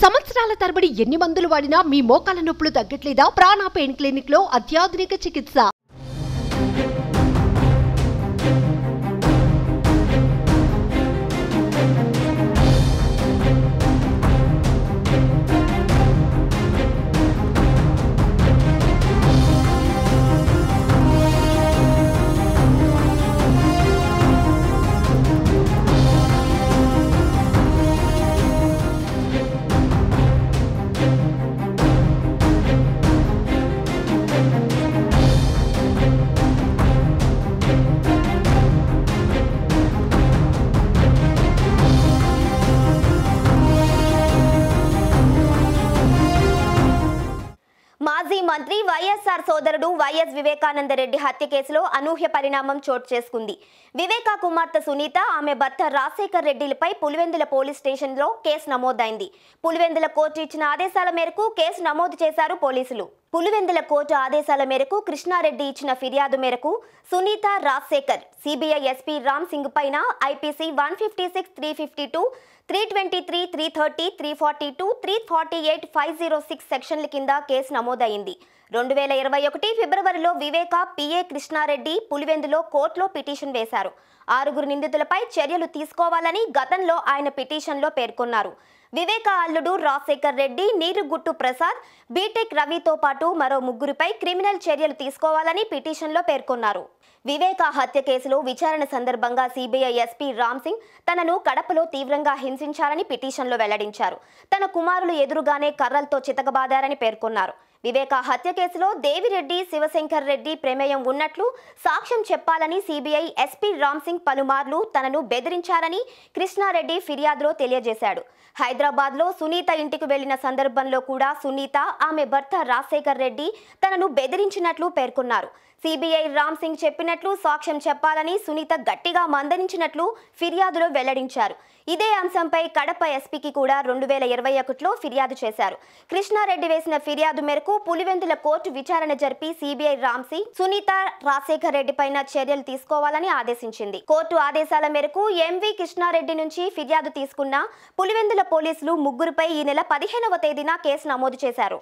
సంవత్సరాల తరబడి ఎన్ని మందులు వాడినా మీ మోకాల నొప్పులు తగ్గట్లేదా? ప్రాణ పెయిన్ క్లినిక్ లో అత్యాధునిక చికిత్స. మాజీ మంత్రి వైఎస్ఆర్ సోదరుడు వైఎస్ వివేకానంద రెడ్డి హత్య కేసులో అనూహ్య పరిణామం చోటు చేసుకుంది. వివేకా కుమార్తె సునీత, ఆమె భర్త రాజశేఖర్ రెడ్డిలపై పులివెందుల పోలీస్ స్టేషన్లో కేసు నమోదైంది. పులివెందుల కోర్టు ఇచ్చిన ఆదేశాల మేరకు కేసు నమోదు చేశారు పోలీసులు. పులివెందుల కోర్టు ఆదేశాల మేరకు కృష్ణారెడ్డి ఇచ్చిన ఫిర్యాదు మేరకు సునీత, రాజశేఖర్ సిబిఐ ఎస్పీ రామ్ సింగ్ పైన ఐపీసీ 156, 352, 323, 330, 342, 348, 506 సెక్షన్ల కింద కేసు నమోదైంది. 2021 ఫిబ్రవరిలో వివేక పిఏ కృష్ణారెడ్డి పులివెందులో కోర్టులో పిటిషన్ వేశారు. 6 నిందితులపై చర్యలు తీసుకోవాలని గతంలో ఆయన పిటిషన్లో పేర్కొన్నారు. వివేక అల్లుడు రాజశేఖర్ రెడ్డి, నీరుగుట్టు ప్రసాద్, బీటెక్ రవితో పాటు మరో 3 క్రిమినల్ చర్యలు తీసుకోవాలని పిటిషన్లో పేర్కొన్నారు. వివేక హత్య కేసులో విచారణ సందర్భంగా సిబిఐ ఎస్పీ రామ్ సింగ్ తనను కడపలో తీవ్రంగా హింసించారని పిటిషన్లో వెల్లడించారు. తన కుమారులు ఎదురుగానే కర్రలతో చితకబాదారని పేర్కొన్నారు. వివేక హత్య కేసులో దేవిరెడ్డి, శివశంకర్ రెడ్డి ప్రమేయం ఉన్నట్లు సాక్ష్యం చెప్పాలని సిబిఐ ఎస్పీ రామ్ సింగ్ పలుమార్లు తనను బెదిరించారని కృష్ణారెడ్డి ఫిర్యాదులో తెలియజేశాడు. హైదరాబాద్లో సునీత ఇంటికి వెళ్లిన సందర్భంలో కూడా సునీత, ఆమె భర్త రాజశేఖర్ రెడ్డి తనను బెదిరించినట్లు పేర్కొన్నారు. సిబిఐ రామ్ సింగ్ చెప్పినట్లు సాక్ష్యం చెప్పాలని సునీత గట్టిగా మందలించినట్లు ఫిర్యాదులో వెల్లడించారు. ఇదే అంశంపై కడప ఎస్పీకి కూడా 2021లో ఫిర్యాదు చేశారు. కృష్ణారెడ్డి వేసిన ఫిర్యాదు మేరకు పులివెందుల కోర్టు విచారణ జరిపి సిబిఐ రామ్ సింగ్, సునీత, రాజశేఖర్ రెడ్డి పైన చర్యలు తీసుకోవాలని ఆదేశించింది. కోర్టు ఆదేశాల మేరకు ఎంవి కృష్ణారెడ్డి నుంచి ఫిర్యాదు తీసుకున్న పులివెందుల పోలీసులు 3పై ఈ నెల 15వ తేదీన కేసు నమోదు చేశారు.